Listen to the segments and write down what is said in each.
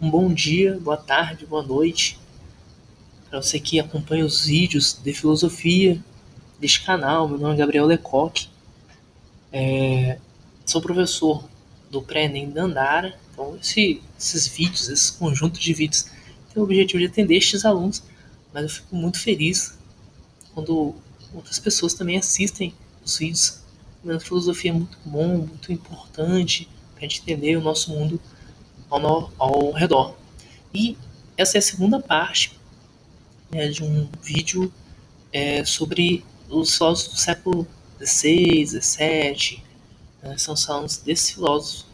um bom dia, boa tarde, boa noite para você que acompanha os vídeos de filosofia deste canal. Meu nome é Gabriel Lecoque, sou professor do Pré-ENEM da Andara. Então, esses vídeos, esse conjunto de vídeos, tem o objetivo de atender estes alunos, mas eu fico muito feliz quando outras pessoas também assistem os vídeos. A filosofia é muito bom, muito importante para a gente entender o nosso mundo ao redor. E essa é a segunda parte, né, de um vídeo sobre os filósofos do século XVI, XVII. Né, são os falamos desses filósofos.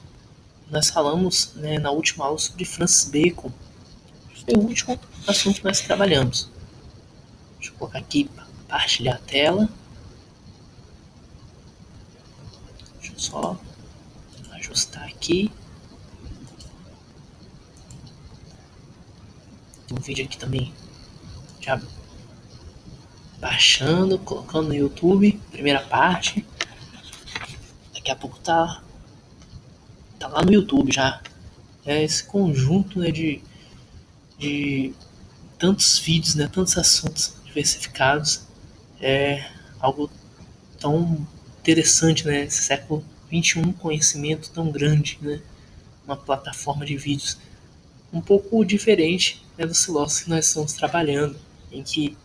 Nós falamos, né, na última aula sobre Francis Bacon. Foi o último assunto que nós trabalhamos. Deixa eu colocar aqui para compartilhar a tela. Deixa eu só ajustar aqui. Tem um vídeo aqui também já baixando, colocando no YouTube, primeira parte. Daqui a pouco tá lá no YouTube já. É esse conjunto, né, de tantos vídeos, né, tantos assuntos diversificados. É algo tão interessante, né? Esse século XXI, conhecimento tão grande, né? Uma plataforma de vídeos um pouco diferente, né, dos filósofos que nós estamos trabalhando, em que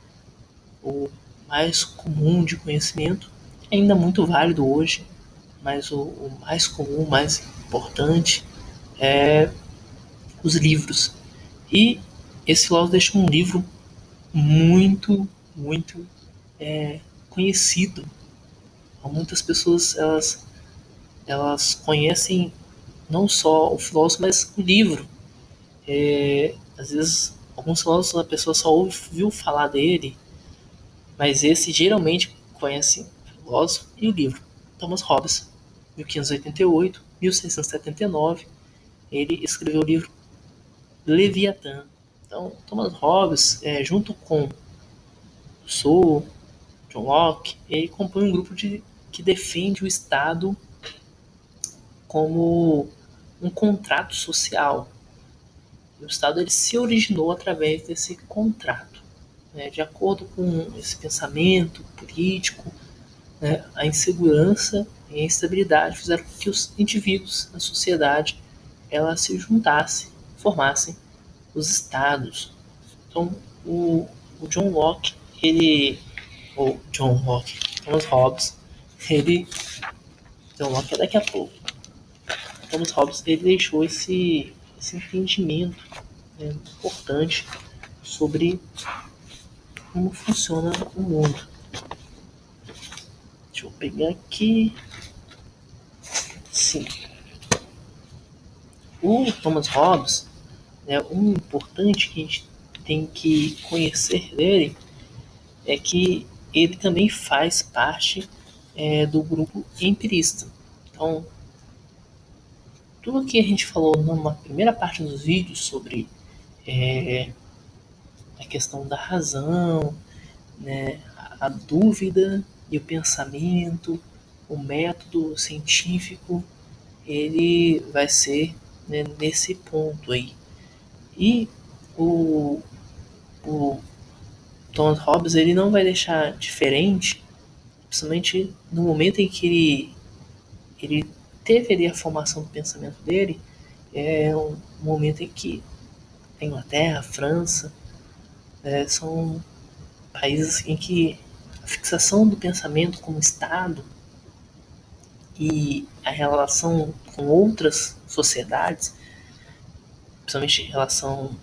o mais comum de conhecimento é ainda muito válido hoje, mas o mais comum, o mais importante é os livros. E esse filósofo deixa um livro muito conhecido. Muitas pessoas elas conhecem não só o filósofo, mas o livro. Às vezes, alguns filósofos a pessoa só ouviu falar dele, mas esse geralmente conhece o filósofo e o livro. Thomas Hobbes, 1588, 1679, ele escreveu o livro Leviatã. Então, Thomas Hobbes, junto com Rousseau, John Locke, ele compõe um grupo que defende o Estado como um contrato social. E o Estado ele se originou através desse contrato. Né? De acordo com esse pensamento político, né, a insegurança e a instabilidade fizeram com que os indivíduos na sociedade ela se juntassem, formassem os estados. Então, o John Locke, Thomas Hobbes, John Locke é daqui a pouco. Thomas Hobbes, ele deixou esse entendimento, né, importante sobre como funciona o mundo. Deixa eu pegar aqui. Sim. O Thomas Hobbes, né, um importante que a gente tem que conhecer dele é que ele também faz parte do grupo empirista. Então, tudo que a gente falou numa primeira parte dos vídeos sobre a questão da razão, né, a dúvida e o pensamento, o método científico, ele vai ser, né, nesse ponto aí. E o, o Thomas Hobbes ele não vai deixar diferente, principalmente no momento em que ele teve ali a formação do pensamento dele, é um momento em que a Inglaterra, a França, são países em que a fixação do pensamento como Estado e a relação com outras sociedades, principalmente em relação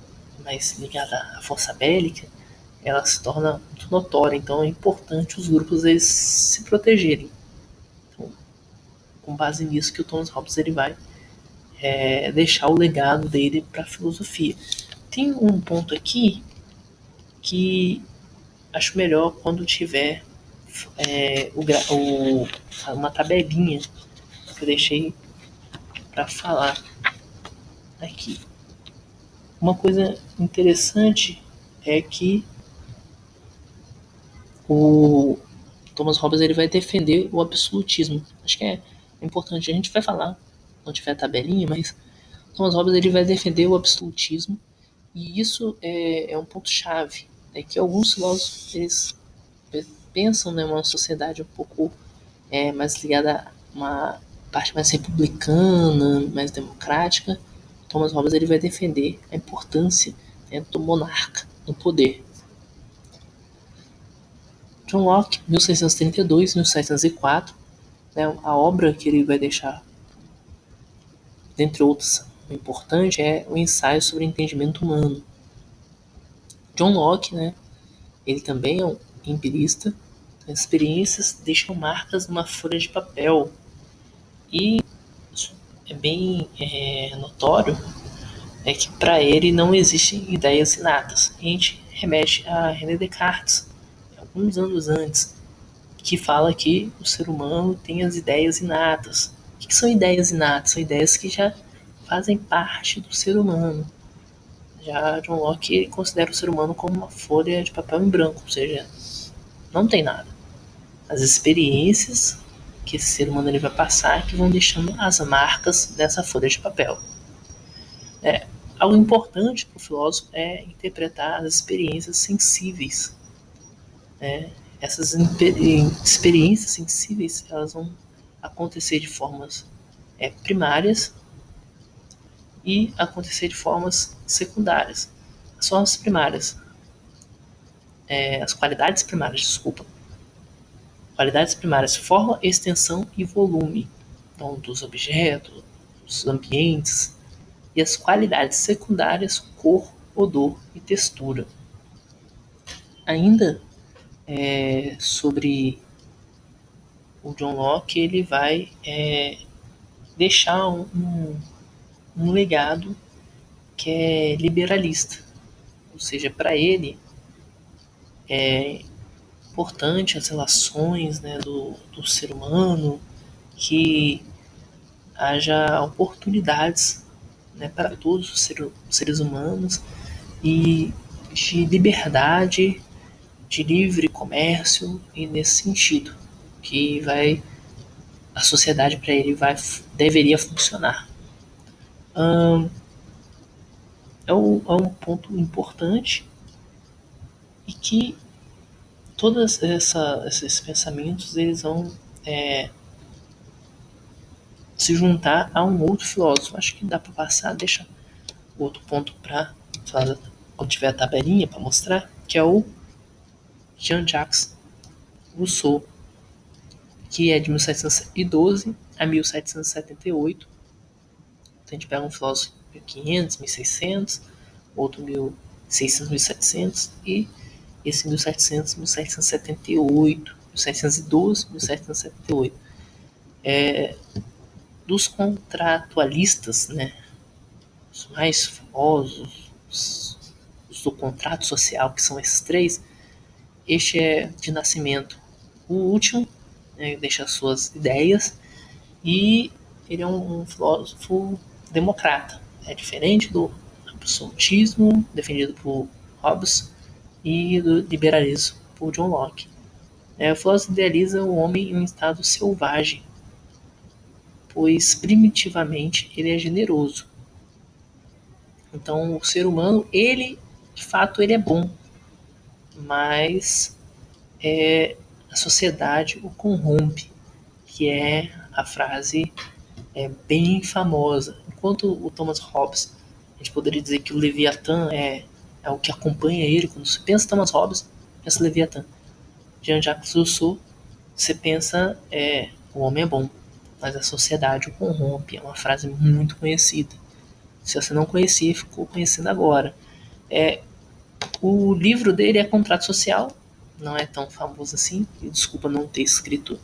mais ligada à força bélica, ela se torna muito notória. Então é importante os grupos eles se protegerem. Então, com base nisso que o Thomas Hobbes ele vai deixar o legado dele para a filosofia. Tem um ponto aqui que acho melhor quando tiver uma tabelinha que eu deixei para falar aqui. Uma coisa interessante é que o Thomas Hobbes ele vai defender o absolutismo. Acho que é importante. A gente vai falar quando tiver a tabelinha, mas Thomas Hobbes ele vai defender o absolutismo, e isso é um ponto-chave, é que alguns filósofos eles pensam, né, uma sociedade um pouco mais ligada a uma parte mais republicana, mais democrática. Thomas Hobbes ele vai defender a importância, né, do monarca no poder. John Locke, 1632, 1704, né, a obra que ele vai deixar, dentre outras, importante é o ensaio sobre o entendimento humano. John Locke, né, ele também é um empirista. As experiências deixam marcas numa folha de papel. E é bem notório que para ele não existem ideias inatas. A gente remete a René Descartes, alguns anos antes, que fala que o ser humano tem as ideias inatas. O que são ideias inatas? São ideias que já fazem parte do ser humano. Já John Locke considera o ser humano como uma folha de papel em branco, ou seja, não tem nada. As experiências que esse ser humano ele vai passar que vão deixando as marcas dessa folha de papel. Algo importante para o filósofo é interpretar as experiências sensíveis. Essas experiências sensíveis elas vão acontecer de formas primárias e acontecer de formas secundárias. As formas primárias, as qualidades primárias, desculpa. Qualidades primárias, forma, extensão e volume, então, dos objetos, dos ambientes, e as qualidades secundárias, cor, odor e textura. Ainda sobre o John Locke, ele vai deixar um legado que é liberalista, ou seja, para ele é importante as relações, né, do ser humano, que haja oportunidades, né, para todos os seres humanos e de liberdade, de livre comércio, e nesse sentido que a sociedade para ele deveria funcionar. É um ponto importante e que todos esses pensamentos eles vão se juntar a um outro filósofo. Acho que dá para passar, deixa o outro ponto para quando tiver a tabelinha para mostrar, que é o Jean-Jacques Rousseau, que é de 1712 a 1778. Então a gente pega um filósofo 1500, 1600, outro 1600, 1700 e esse 1700, 1778, 1712, 1778. Dos contratualistas, né, os mais famosos, os do contrato social, que são esses três, este é de nascimento o último, né, deixa suas ideias, e ele é um filósofo democrata. É diferente do absolutismo defendido por Hobbes e do liberalismo por John Locke. O filósofo idealiza o homem em um estado selvagem, pois primitivamente ele é generoso. Então o ser humano, ele de fato ele é bom, mas a sociedade o corrompe, que é a frase bem famosa. Enquanto o Thomas Hobbes, a gente poderia dizer que o Leviatã é o que acompanha ele. Quando você pensa Thomas Hobbes, pensa Leviatã. Jean-Jacques Rousseau, você pensa o homem é bom, mas a sociedade o corrompe. É uma frase muito conhecida. Se você não conhecia, ficou conhecendo agora. O livro dele é Contrato Social, não é tão famoso assim. Desculpa não ter escrito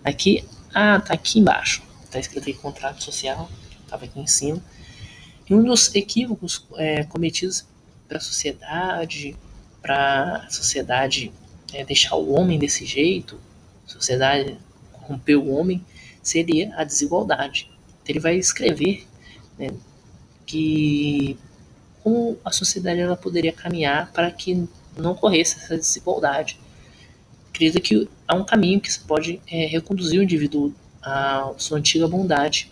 aqui. Ah, tá aqui embaixo. Tá escrito aqui Contrato Social, estava aqui em cima. E um dos equívocos cometidos para a sociedade deixar o homem desse jeito, a sociedade corromper o homem, seria a desigualdade. Então ele vai escrever, né, que como a sociedade ela poderia caminhar para que não ocorresse essa desigualdade. Acredito que há um caminho que se pode reconduzir o indivíduo à sua antiga bondade.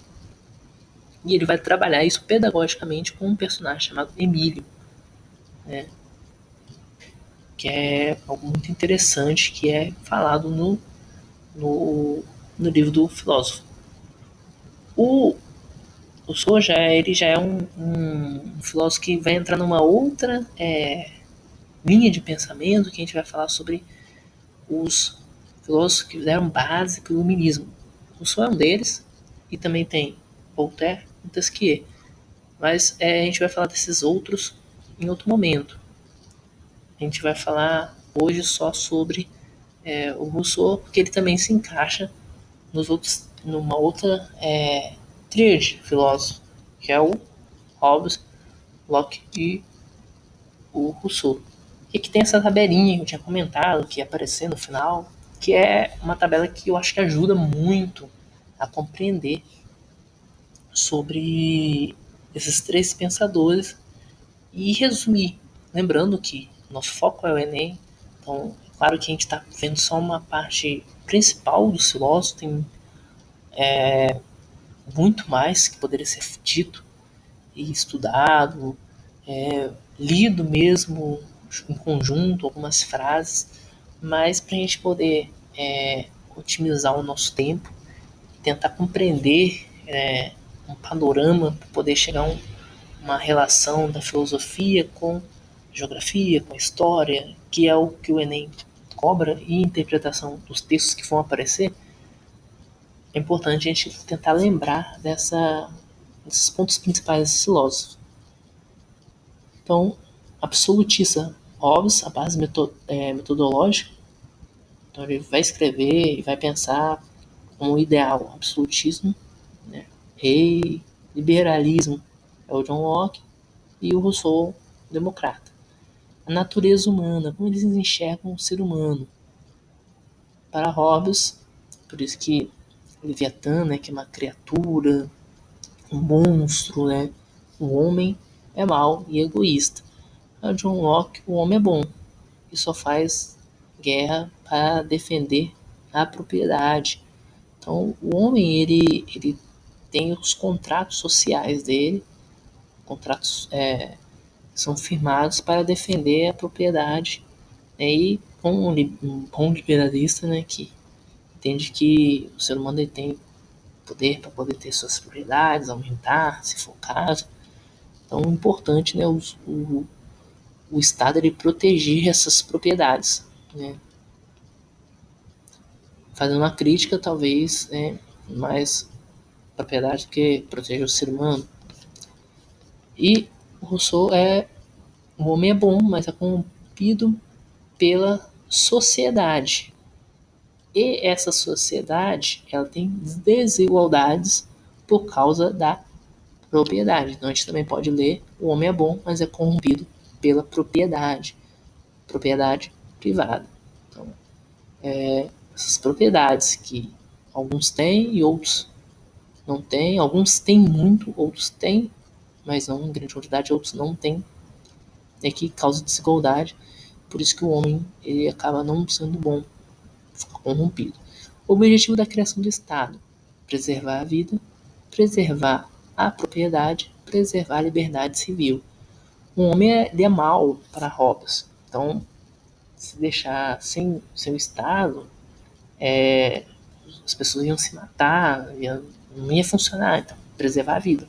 E ele vai trabalhar isso pedagogicamente com um personagem chamado Emílio, né? Que é algo muito interessante, que é falado no livro do filósofo. O, o Soja, ele já é um filósofo que vai entrar numa outra linha de pensamento, que a gente vai falar sobre os filósofos que deram base para o iluminismo. Rousseau é um deles, e também tem Voltaire e Montesquieu. Mas a gente vai falar desses outros em outro momento. A gente vai falar hoje só sobre o Rousseau, porque ele também se encaixa numa outra tríade de filósofos, que é o Hobbes, Locke e o Rousseau. E que tem essa tabelinha que eu tinha comentado, que ia aparecer no final, que é uma tabela que eu acho que ajuda muito a compreender sobre esses três pensadores e resumir. Lembrando que nosso foco é o Enem, então, claro que a gente está vendo só uma parte principal do filósofo, tem muito mais que poderia ser dito e estudado, lido mesmo em conjunto, algumas frases, mas para a gente poder otimizar o nosso tempo, tentar compreender um panorama para poder chegar a uma relação da filosofia com geografia, com história, que é o que o Enem cobra, e interpretação dos textos que vão aparecer, é importante a gente tentar lembrar desses pontos principais desses filósofos. Então, absolutista Hobbes, a base metodológica, então ele vai escrever e vai pensar como ideal absolutismo, né? E liberalismo é o John Locke, e o Rousseau, democrata. A natureza humana, como eles enxergam o ser humano. Para Hobbes, por isso que Leviatã, né, que é uma criatura, um monstro, né? O homem é mau e egoísta. Para John Locke, o homem é bom e só faz guerra para defender a propriedade. Então, o homem ele tem os contratos sociais dele, contratos são firmados para defender a propriedade. E com um bom liberalista, né, que entende que o ser humano ele tem poder para poder ter suas propriedades, aumentar, se for o caso. Então, é importante, né, o Estado ele proteger essas propriedades, né? Fazendo uma crítica, talvez, né, mais propriedade do que proteger o ser humano. E o Rousseau o homem é bom, mas é corrompido pela sociedade. E essa sociedade, ela tem desigualdades por causa da propriedade. Então a gente também pode ler: o homem é bom, mas é corrompido pela propriedade privada. Então, essas propriedades que alguns têm e outros não têm, alguns têm muito, outros têm, mas não em grande quantidade, outros não têm, é que causa desigualdade. Por isso que o homem ele acaba não sendo bom, fica corrompido. O objetivo da criação do Estado: preservar a vida, preservar a propriedade, preservar a liberdade civil. O homem ele é mau para Hobbes. Então, se deixar sem o Estado, as pessoas iam se matar, não ia funcionar. Então, preservar a vida.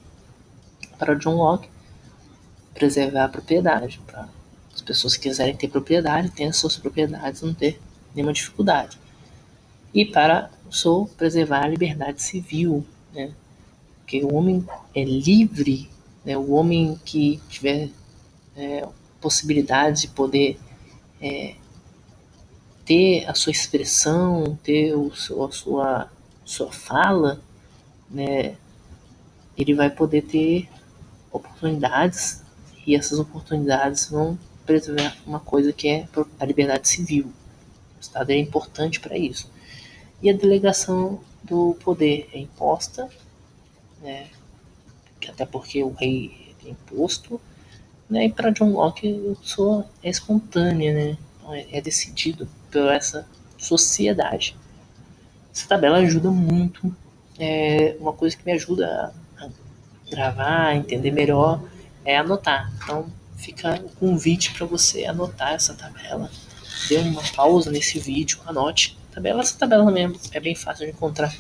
Para John Locke, preservar a propriedade. Para as pessoas que quiserem ter propriedade, tenham suas propriedades, não ter nenhuma dificuldade. E para Rousseau, preservar a liberdade civil, né? Porque o homem é livre, né? O homem que tiver possibilidade de poder ter a sua expressão, ter sua fala, né? Ele vai poder ter oportunidades, e essas oportunidades vão preservar uma coisa que é a liberdade civil. O Estado é importante para isso. E a delegação do poder é imposta, né? Até porque o rei é imposto, né? E para John Locke, a pessoa é espontânea, né? Então, é decidido por essa sociedade. Essa tabela ajuda muito. É uma coisa que me ajuda a gravar, entender melhor, é anotar. Então fica um convite para você anotar essa tabela. Dê uma pausa nesse vídeo, anote. Essa tabela mesmo é bem fácil de encontrar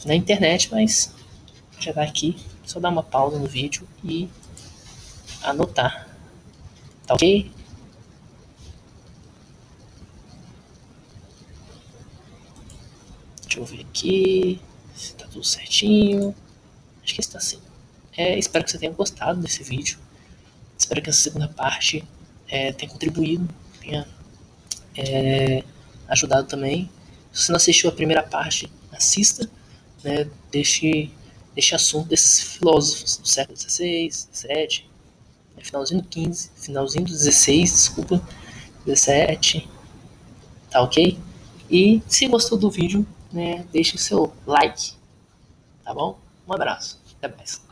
na internet, mas já vai aqui, só dar uma pausa no vídeo e anotar. Tá ok? Deixa eu ver aqui se tá tudo certinho. Acho que está sim. Espero que você tenha gostado desse vídeo. Espero que essa segunda parte tenha contribuído, tenha ajudado também. Se você não assistiu a primeira parte, assista, né? Deixe assunto desses filósofos do século XVI, XVII, finalzinho do XV, finalzinho do XVI, desculpa, XVII, tá ok? E se gostou do vídeo, né, deixe seu like, tá bom? Um abraço, até mais.